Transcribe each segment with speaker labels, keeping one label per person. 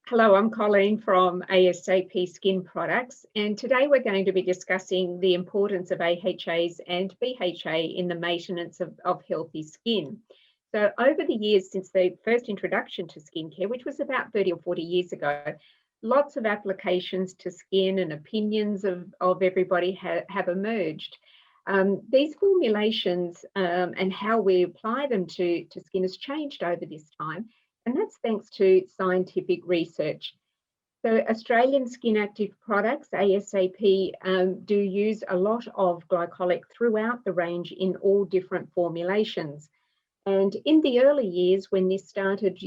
Speaker 1: Hello, I'm Colleen from ASAP Skin Products, and today we're going to be discussing the importance of AHAs and BHA in the maintenance of healthy skin. So over the years since the first introduction to skincare, which was about 30 or 40 years ago, lots of applications to skin and opinions of everybody have emerged. These formulations and how we apply them to skin has changed over this time. And that's thanks to scientific research. So Australian Skin Active Products, ASAP, do use a lot of glycolic throughout the range in all different formulations. And in the early years when this started,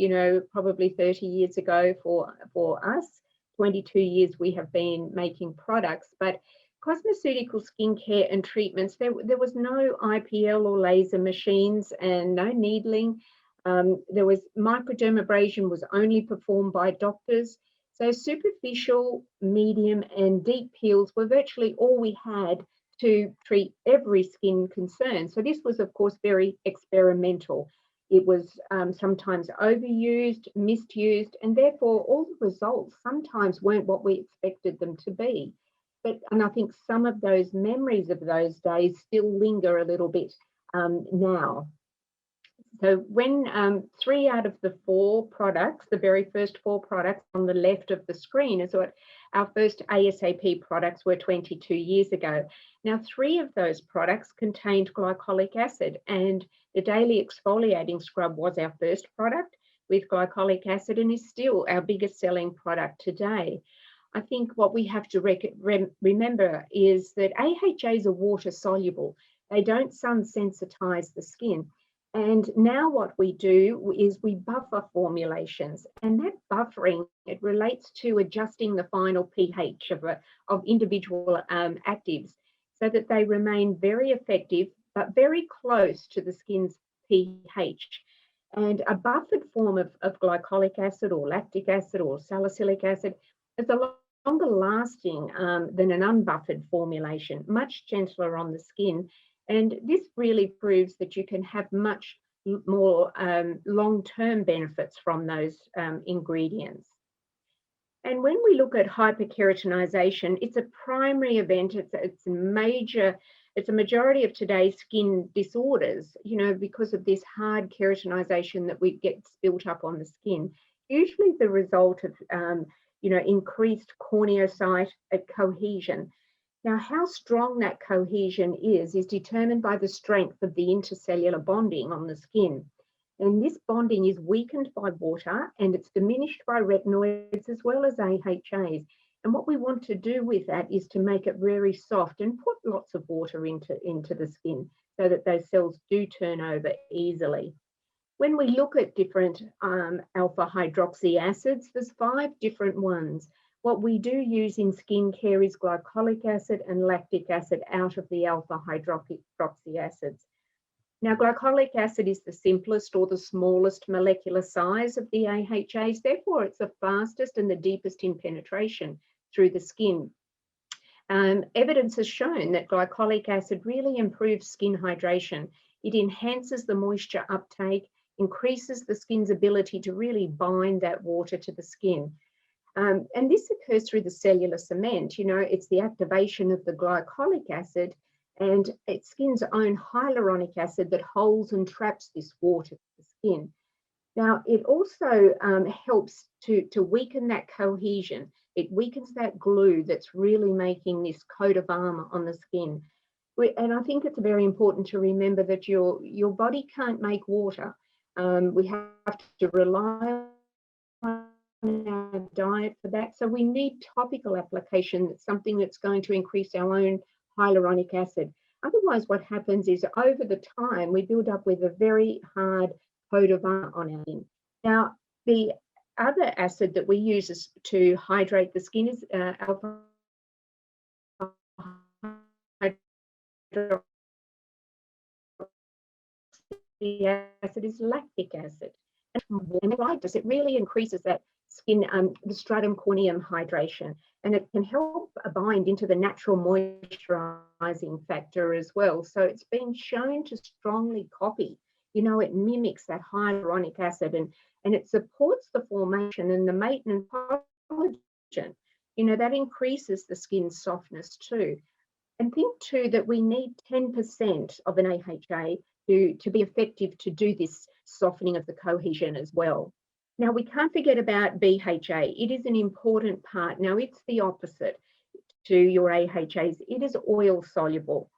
Speaker 1: probably 30 years ago for us, 22 years we have been making products, but cosmeceutical skincare and treatments, there was no IPL or laser machines and no needling. There was microdermabrasion was only performed by doctors. So superficial, medium and deep peels were virtually all we had to treat every skin concern. So this was, of course, very experimental. It was sometimes overused, misused, and therefore all the results sometimes weren't what we expected them to be. And I think some of those memories of those days still linger a little bit now. So when 3 out of the 4 products, the very first 4 products on the left of the screen is what our first ASAP products were 22 years ago. Now, 3 of those products contained glycolic acid, and the daily exfoliating scrub was our first product with glycolic acid and is still our biggest selling product today. I think what we have to remember is that AHAs are water soluble. They don't sun sensitize the skin. And now what we do is we buffer formulations, and that buffering, it relates to adjusting the final pH of individual actives so that they remain very effective, but very close to the skin's pH. And a buffered form of glycolic acid or lactic acid or salicylic acid is a lot longer lasting than an unbuffered formulation, much gentler on the skin. And this really proves that you can have much more long-term benefits from those ingredients. And when we look at hyperkeratinization, it's a primary event. It's a majority of today's skin disorders, because of this hard keratinization that gets built up on the skin. Usually the result of increased corneocyte cohesion. Now, how strong that cohesion is determined by the strength of the intercellular bonding on the skin. And this bonding is weakened by water and it's diminished by retinoids as well as AHAs. And what we want to do with that is to make it very soft and put lots of water into the skin so that those cells do turn over easily. When we look at different alpha hydroxy acids, there's 5 different ones. What we do use in skincare is glycolic acid and lactic acid out of the alpha hydroxy acids. Now, glycolic acid is the simplest or the smallest molecular size of the AHAs, therefore it's the fastest and the deepest in penetration through the skin. Evidence has shown that glycolic acid really improves skin hydration. It enhances the moisture uptake, increases the skin's ability to really bind that water to the skin. And this occurs through the cellular cement. It's the activation of the glycolic acid and it's skin's own hyaluronic acid that holds and traps this water to the skin. Now, it also helps to weaken that cohesion. It weakens that glue that's really making this coat of armor on the skin. And I think it's very important to remember that your body can't make water. We have to rely on our diet for that. So we need topical application. That's something that's going to increase our own hyaluronic acid. Otherwise, what happens is over the time, we build up with a very hard coat of armor on our skin. Now, the other acid that we use to hydrate the skin is alpha hydroxy acid is lactic acid. And why does it really increases that skin, the stratum corneum hydration, and it can help bind into the natural moisturizing factor as well. So it's been shown to strongly copy, it mimics that hyaluronic acid and it supports the formation and the maintenance of collagen. You know, that increases the skin's softness too. And think too that we need 10% of an AHA to be effective to do this softening of the cohesion as well. Now, we can't forget about BHA. It is an important part. Now, it's the opposite to your AHAs. It is oil soluble,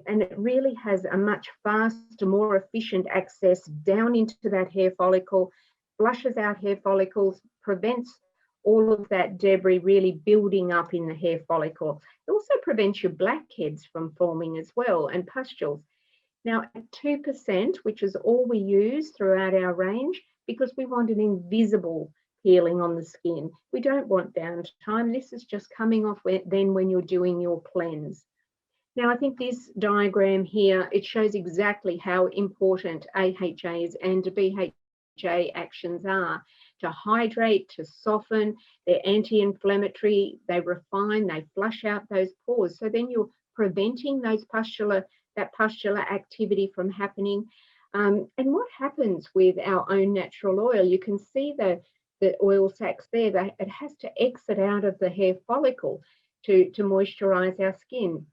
Speaker 1: and it really has a much faster, more efficient access down into that hair follicle, flushes out hair follicles, prevents all of that debris really building up in the hair follicle. It also prevents your blackheads from forming as well, and pustules. Now, at 2%, which is all we use throughout our range, because we want an invisible peeling on the skin. We don't want downtime. This is just coming off then when you're doing your cleanse. Now, I think this diagram here, it shows exactly how important AHAs and BHA actions are. To hydrate, to soften, they're anti-inflammatory, they refine, they flush out those pores. So then you're preventing those that pustular activity from happening. And what happens with our own natural oil? You can see the oil sacs there, that it has to exit out of the hair follicle to moisturize our skin.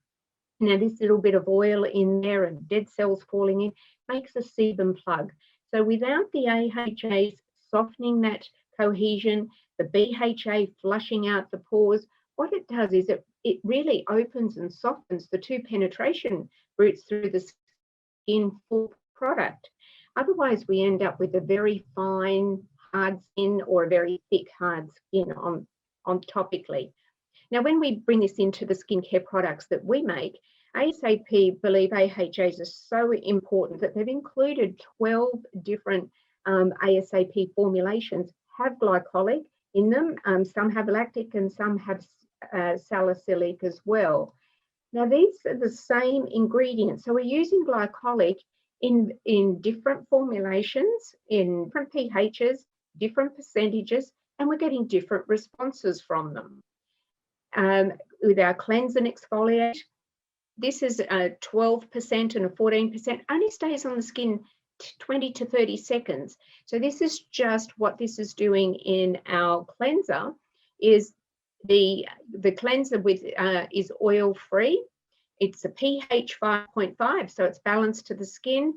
Speaker 1: Now, this little bit of oil in there and dead cells falling in makes a sebum plug. So without the AHAs softening that cohesion, the BHA flushing out the pores, what it does is it really opens and softens the two penetration routes through the skin for product. Otherwise, we end up with a very fine, hard skin or a very thick, hard skin on topically. Now, when we bring this into the skincare products that we make, ASAP believe AHAs are so important that they've included 12 different ASAP formulations have glycolic in them. Some have lactic and some have salicylic as well. Now, these are the same ingredients. So we're using glycolic in different formulations, in different pHs, different percentages, and we're getting different responses from them. With our cleanse and exfoliate, this is a 12% and a 14%, only stays on the skin 20 to 30 seconds. So this is just what this is doing in our cleanser. Is the cleanser with is oil free. It's a pH 5.5, so it's balanced to the skin.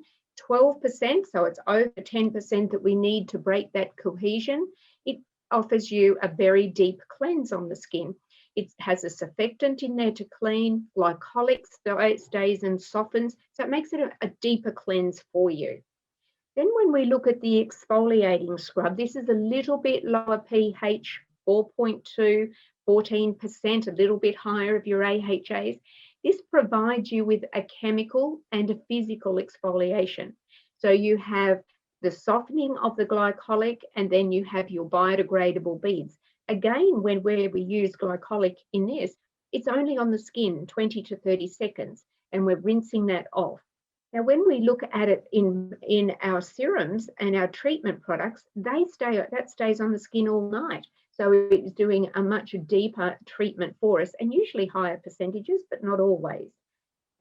Speaker 1: 12%, so it's over 10% that we need to break that cohesion. It offers you a very deep cleanse on the skin. It has a surfactant in there to clean. Glycolic stays and softens, so it makes it a deeper cleanse for you. Then when we look at the exfoliating scrub, this is a little bit lower pH, 4.2, 14%, a little bit higher of your AHAs. This provides you with a chemical and a physical exfoliation. So you have the softening of the glycolic, and then you have your biodegradable beads. Again, where we use glycolic in this, it's only on the skin 20 to 30 seconds, and we're rinsing that off. Now, when we look at it in our serums and our treatment products, that stays on the skin all night. So it's doing a much deeper treatment for us, and usually higher percentages, but not always.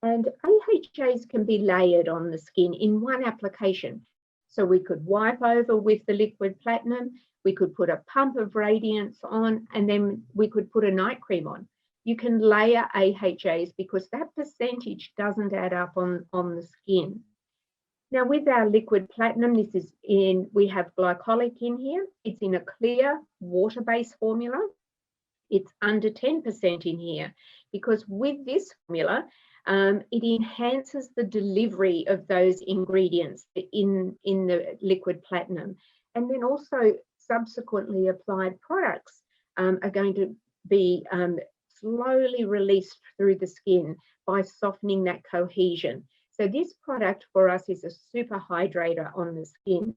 Speaker 1: And AHAs can be layered on the skin in one application. So we could wipe over with the liquid platinum, we could put a pump of radiance on, and then we could put a night cream on. You can layer AHAs because that percentage doesn't add up on the skin. Now, with our liquid platinum, we have glycolic in here. It's in a clear water-based formula. It's under 10% in here because with this formula, it enhances the delivery of those ingredients in the liquid platinum. And then also subsequently applied products are going to be slowly released through the skin by softening that cohesion. So this product for us is a super hydrator on the skin.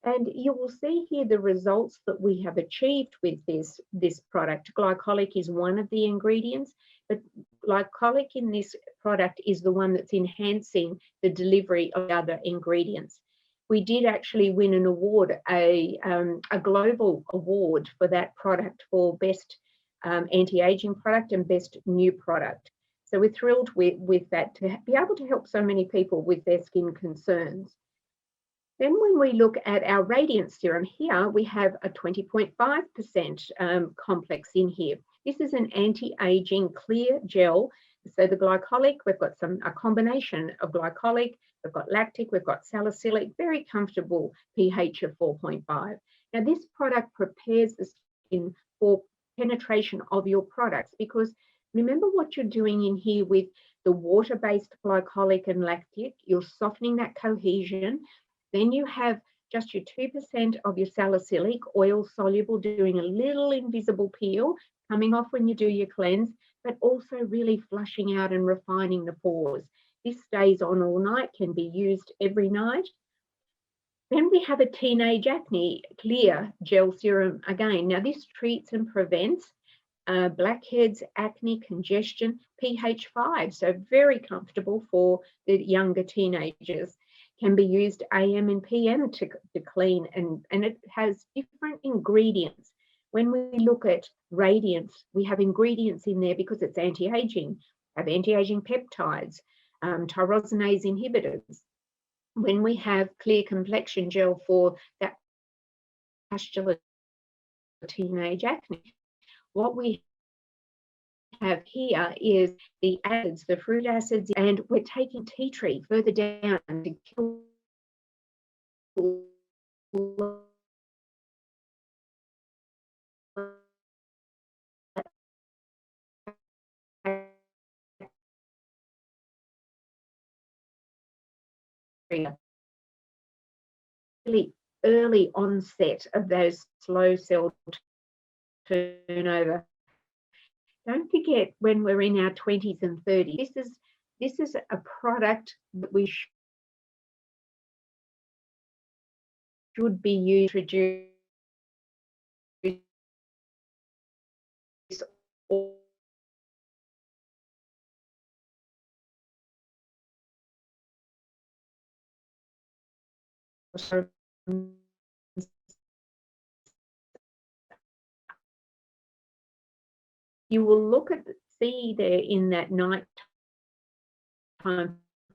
Speaker 1: And you will see here the results that we have achieved with this product. Glycolic is one of the ingredients, but glycolic in this product is the one that's enhancing the delivery of other ingredients. We did actually win an award, a global award for that product for best anti-aging product and best new product. So we're thrilled with that, to be able to help so many people with their skin concerns. Then when we look at our radiance serum here, we have a 20.5% complex in here. This is an anti-aging clear gel. So the glycolic, we've got a combination of glycolic, we've got lactic, we've got salicylic, very comfortable pH of 4.5. Now this product prepares the skin for penetration of your products, because remember what you're doing in here with the water-based glycolic and lactic, you're softening that cohesion. Then you have just your 2% of your salicylic, oil soluble, doing a little invisible peel, coming off when you do your cleanse, but also really flushing out and refining the pores. This stays on all night, can be used every night. Then we have a teenage acne clear gel serum again. Now this treats and prevents blackheads, acne, congestion, pH 5, so very comfortable for the younger teenagers. Can be used AM and PM to clean, and it has different ingredients. When we look at radiance, we have ingredients in there because it's anti-aging, have anti-aging peptides, tyrosinase inhibitors. When we have clear complexion gel for that pustular teenage acne, what we have here is the acids, the fruit acids, and we're taking tea tree further down to kill really early onset of those slow cell turnover. Don't forget, when we're in our 20s and 30s, this is a product that we should be used to reduce you will see there in that nighttime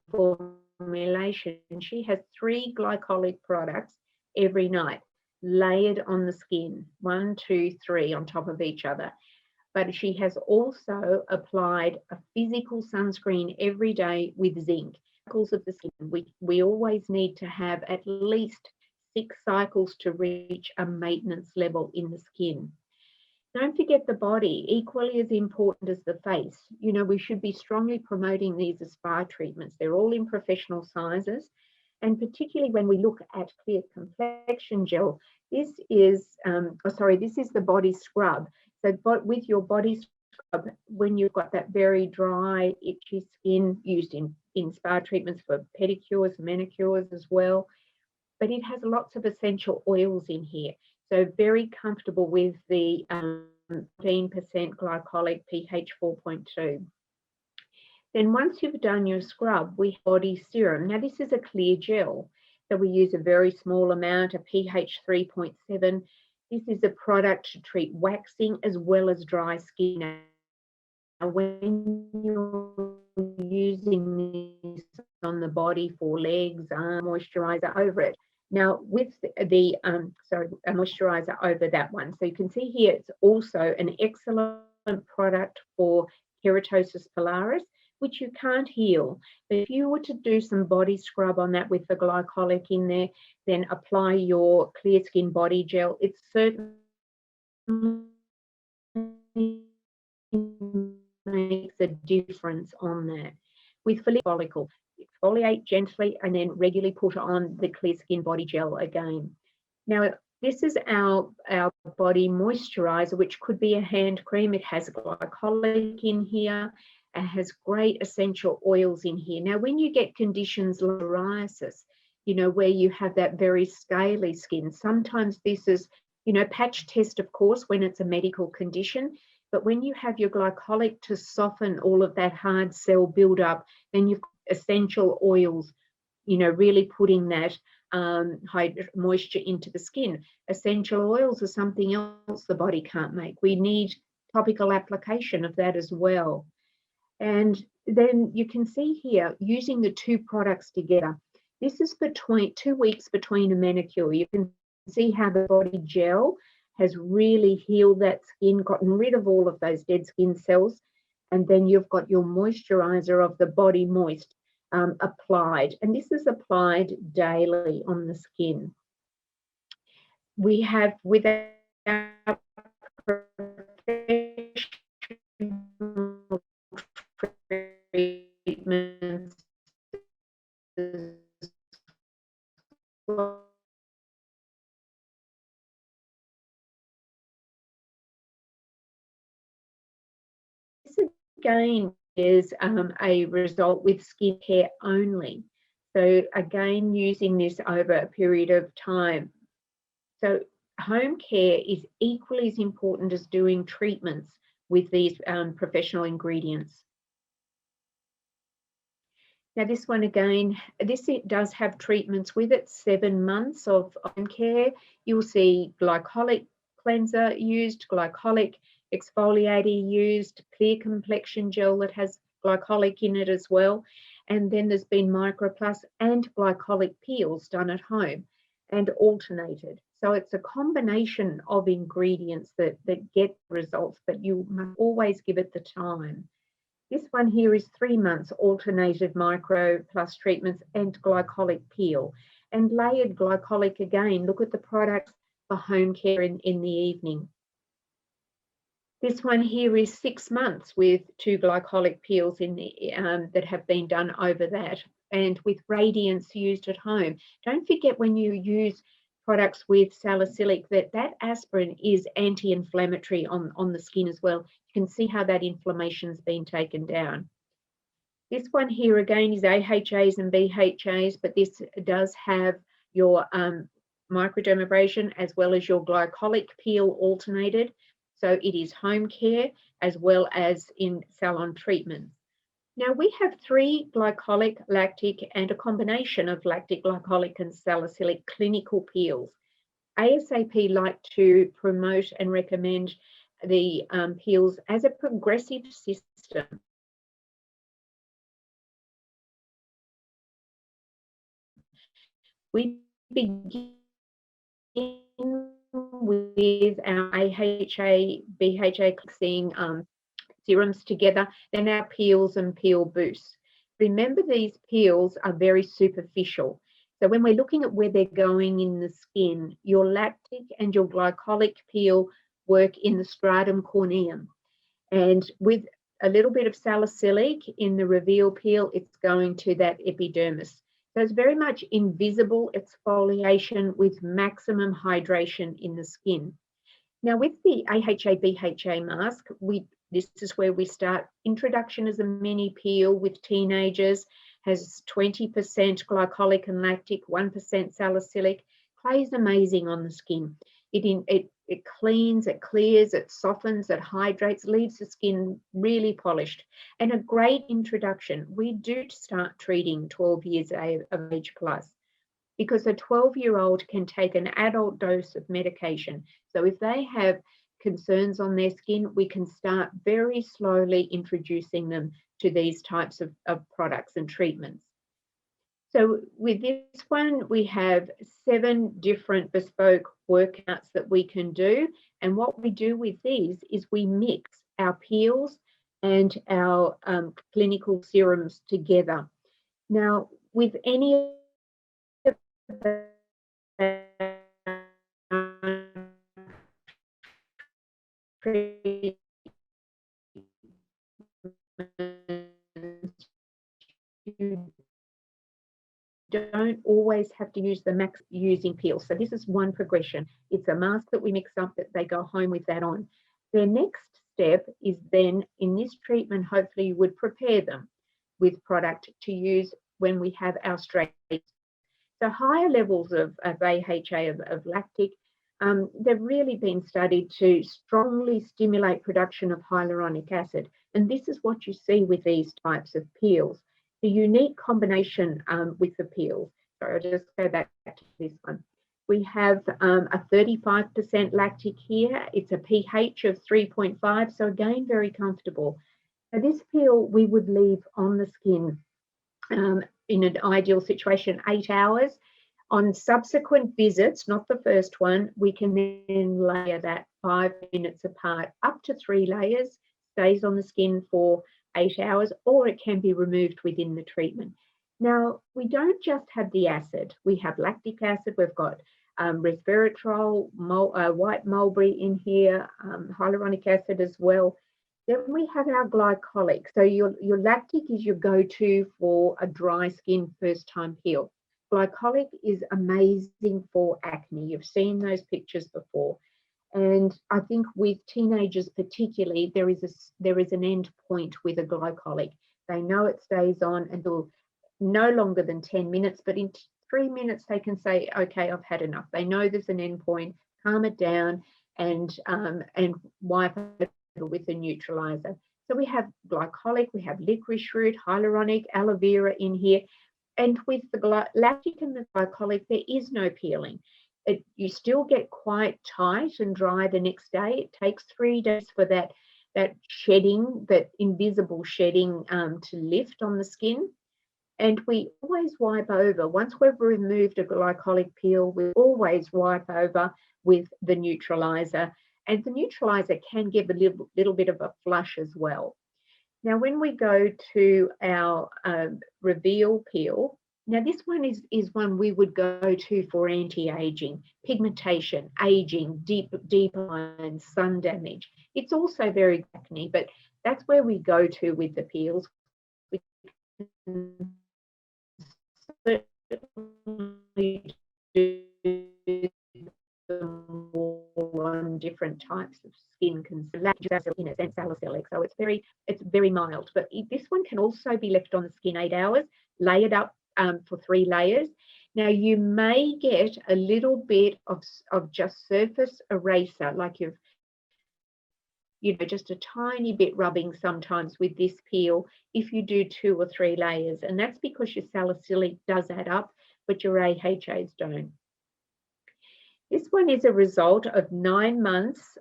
Speaker 1: formulation, she has 3 glycolic products every night layered on the skin, 1, 2, 3 on top of each other. But she has also applied a physical sunscreen every day with zinc. Cycles of the skin, we always need to have at least 6 cycles to reach a maintenance level in the skin. Don't forget the body, equally as important as the face. You know, we should be strongly promoting these as spa treatments. They're all in professional sizes. And particularly when we look at clear complexion gel, this is the body scrub. So with your body scrub, when you've got that very dry, itchy skin, used in spa treatments for pedicures, manicures as well. But it has lots of essential oils in here. So very comfortable with the 15% glycolic, pH 4.2. Then once you've done your scrub, we have body serum. Now this is a clear gel. So we use a very small amount, a pH 3.7. This is a product to treat waxing as well as dry skin. Now when you're using this on the body for legs, arm, moisturizer over it. Now with a moisturizer over that one. So you can see here it's also an excellent product for keratosis pilaris, which you can't heal. But if you were to do some body scrub on that with the glycolic in there, then apply your clear skin body gel. It certainly makes a difference on that. With follicle, exfoliate gently and then regularly put on the clear skin body gel again. Now, this is our body moisturizer, which could be a hand cream. It has glycolic in here. It has great essential oils in here. Now, when you get conditions like psoriasis, you know, where you have that very scaly skin, sometimes this is, you know, patch test, of course, when it's a medical condition. But when you have your glycolic to soften all of that hard cell buildup, then you've got essential oils, you know, really putting that moisture into the skin. Essential oils are something else the body can't make. We need topical application of that as well. And then you can see here, using the 2 products together, This is between 2 weeks between a manicure. You can see how the body gel has really healed that skin, gotten rid of all of those dead skin cells, and then you've got your moisturizer of the body moist applied, and this is applied daily on the skin. We have, with our professional treatments as well. This again is a result with skincare only. So again, using this over a period of time. So home care is equally as important as doing treatments with these professional ingredients. Now this one again, it does have treatments with it, 7 months of home care. You'll see glycolic cleanser used, glycolic exfoliator used, clear complexion gel that has glycolic in it as well. And then there's been microplus and glycolic peels done at home and alternated. So it's a combination of ingredients that get results, but you must always give it the time. This one here is 3 months alternated micro plus treatments and glycolic peel. And layered glycolic again, look at the products for home care in the evening. This one here is 6 months with 2 glycolic peels in the, that have been done over that, and with radiance used at home. Don't forget when you use products with salicylic that aspirin is anti-inflammatory on the skin as well. You can see how that inflammation's been taken down. This one here again is AHAs and BHAs, but this does have your microdermabrasion as well as your glycolic peel alternated. So it is home care as well as in salon treatments. Now we have 3 glycolic, lactic, and a combination of lactic, glycolic, and salicylic clinical peels. ASAP like to promote and recommend the peels as a progressive system. We begin with our AHA-BHA seeing serums together, then our peels and peel boosts. Remember, these peels are very superficial. So when we're looking at where they're going in the skin, your lactic and your glycolic peel work in the stratum corneum. And with a little bit of salicylic in the reveal peel, it's going to that epidermis. So it's very much invisible exfoliation with maximum hydration in the skin. Now with the AHA-BHA mask, this is where we start. Introduction as a mini peel with teenagers, has 20% glycolic and lactic, 1% salicylic. Clay is amazing on the skin. It cleans, it clears, it softens, it hydrates, leaves the skin really polished. And a great introduction. We do start treating 12 years of age plus, because a 12-year-old can take an adult dose of medication. So if they have concerns on their skin, we can start very slowly introducing them to these types of products and treatments. So with this one, we have 7 different bespoke workouts that we can do. And what we do with these is we mix our peels and our clinical serums together. Now, with any of the you don't always have to use the max using peels. So this is one progression. It's a mask that we mix up, that they go home with that on. The next step is then in this treatment, hopefully you would prepare them with product to use when we have our straight. So higher levels of AHA, of lactic, they've really been studied to strongly stimulate production of hyaluronic acid. And this is what you see with these types of peels. The unique combination with the peels. So I'll just go back to this one. We have a 35% lactic here. It's a pH of 3.5, so again, very comfortable. Now this peel we would leave on the skin in an ideal situation, 8 hours. On subsequent visits, not the first one, we can then layer that 5 minutes apart, up to 3 layers, stays on the skin for 8 hours, or it can be removed within the treatment. Now, we don't just have the acid. We have lactic acid, we've got resveratrol, white mulberry in here, hyaluronic acid as well. Then we have our glycolic. So your lactic is your go-to for a dry skin first-time peel. Glycolic is amazing for acne. You've seen those pictures before. And I think with teenagers particularly, there is an end point with a glycolic. They know it stays on until no longer than 10 minutes, but in 3 minutes they can say, okay, I've had enough. They know there's an end point, calm it down and wipe it with a neutralizer. So we have glycolic, we have licorice root, hyaluronic, aloe vera in here. And with the lactic and the glycolic, there is no peeling. You still get quite tight and dry the next day. It takes 3 days for that shedding, that invisible shedding to lift on the skin. And we always wipe over. Once we've removed a glycolic peel, we always wipe over with the neutralizer. And the neutralizer can give a little bit of a flush as well. Now, when we go to our reveal peel, now this one is one we would go to for anti-aging, pigmentation, aging, deep lines, sun damage. It's also very acne, but that's where we go to with the peels. We can certainly do them all on different types of skin concerns, and salicylic, so it's very mild. But this one can also be left on the skin 8 hours, layered up for 3 layers. Now you may get a little bit of just surface eraser, like just a tiny bit rubbing sometimes with this peel if you do 2 or 3 layers, and that's because your salicylic does add up, but your AHAs don't. This one is a result of 9 months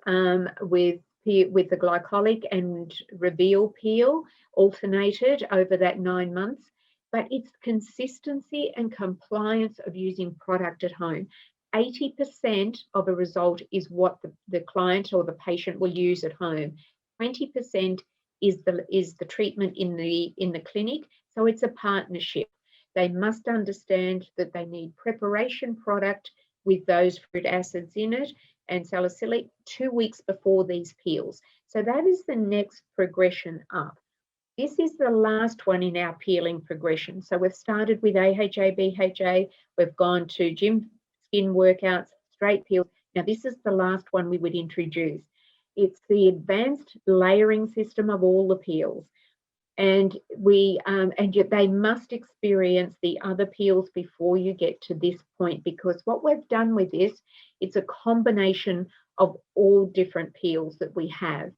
Speaker 1: with the glycolic and reveal peel alternated over that 9 months, but it's consistency and compliance of using product at home. 80% of a result is what the client or the patient will use at home. 20% is the treatment in the clinic, so it's a partnership. They must understand that they need preparation product with those fruit acids in it and salicylic 2 weeks before these peels. So that is the next progression up. This is the last one in our peeling progression. So we've started with AHA-BHA, we've gone to gym skin workouts, straight peels. Now this is the last one we would introduce. It's the advanced layering system of all the peels. And yet they must experience the other peels before you get to this point, because what we've done with this, it's a combination of all different peels that we have.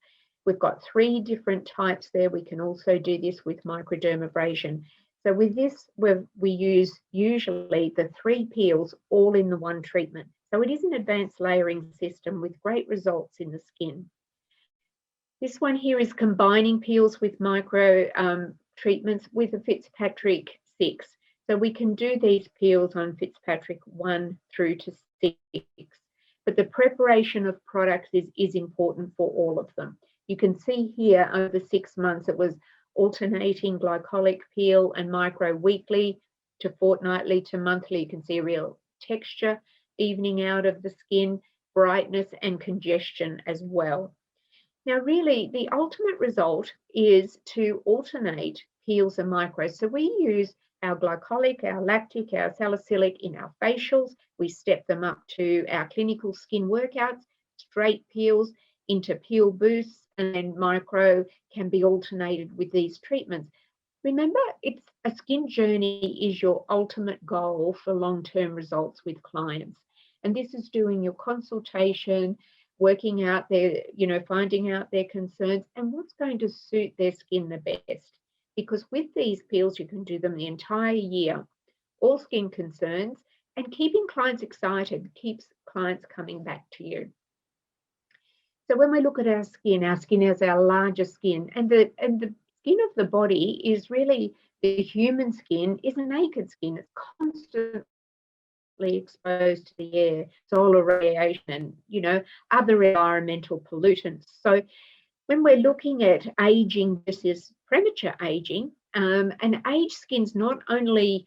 Speaker 1: We've got 3 different types there. We can also do this with microdermabrasion. So with this, we use usually the 3 peels all in the one treatment. So it is an advanced layering system with great results in the skin. This one here is combining peels with micro treatments with a Fitzpatrick 6. So we can do these peels on Fitzpatrick 1 through to 6. But the preparation of products is important for all of them. You can see here over 6 months, it was alternating glycolic peel and micro weekly to fortnightly to monthly. You can see a real texture, evening out of the skin, brightness and congestion as well. Now, really, the ultimate result is to alternate peels and micros. So we use our glycolic, our lactic, our salicylic in our facials. We step them up to our clinical skin workouts, straight peels into peel boosts, and then micro can be alternated with these treatments. Remember, it's a skin journey is your ultimate goal for long-term results with clients. And this is doing your consultation, working out their, finding out their concerns and what's going to suit their skin the best. Because with these peels, you can do them the entire year, all skin concerns, and keeping clients excited keeps clients coming back to you. So when we look at our skin is our largest skin, and the skin of the body is really, the human skin is naked skin. It's constantly exposed to the air, solar radiation, and, you know, other environmental pollutants. So when we're looking at aging versus premature aging, and age skin's not only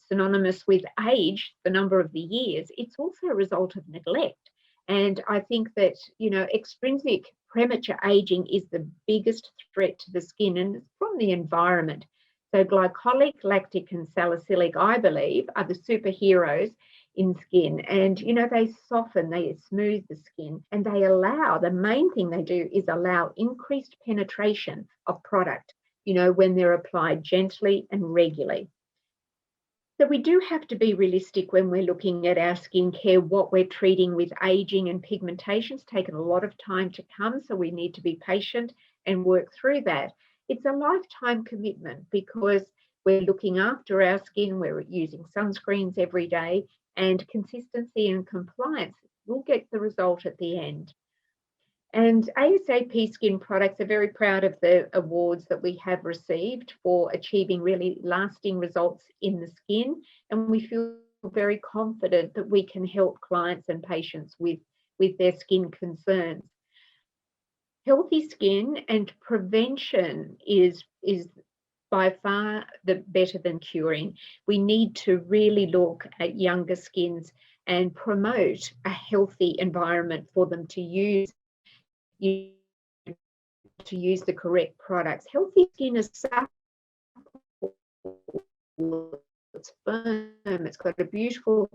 Speaker 1: synonymous with age, the number of the years, it's also a result of neglect. And I think that, you know, extrinsic premature aging is the biggest threat to the skin, and it's from the environment. So glycolic, lactic, and salicylic, I believe, are the superheroes in skin. And, you know, they soften, they smooth the skin, and they allow, the main thing they do is allow increased penetration of product, you know, when they're applied gently and regularly. So we do have to be realistic when we're looking at our skincare. What we're treating with aging and pigmentation's taken a lot of time to come, so we need to be patient and work through that. It's a lifetime commitment because we're looking after our skin, we're using sunscreens every day, and consistency and compliance will get the result at the end. And ASAP Skin Products are very proud of the awards that we have received for achieving really lasting results in the skin. And we feel very confident that we can help clients and patients with their skin concerns. Healthy skin and prevention is by far the better than curing. We need to really look at younger skins and promote a healthy environment for them to use the correct products. Healthy skin is supple, it's firm, it's got a beautiful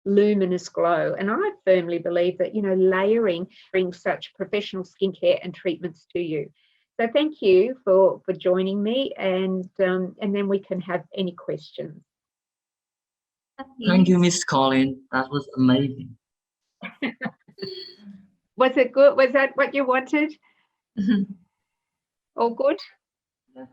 Speaker 1: luminous glow. And I firmly believe that, you know, layering brings such professional skincare and treatments to you. So thank you for joining me, and then we can have any questions.
Speaker 2: Thank you, Miss Collen. That was amazing.
Speaker 1: Was it good? Was that what you wanted? All good?
Speaker 2: Yes.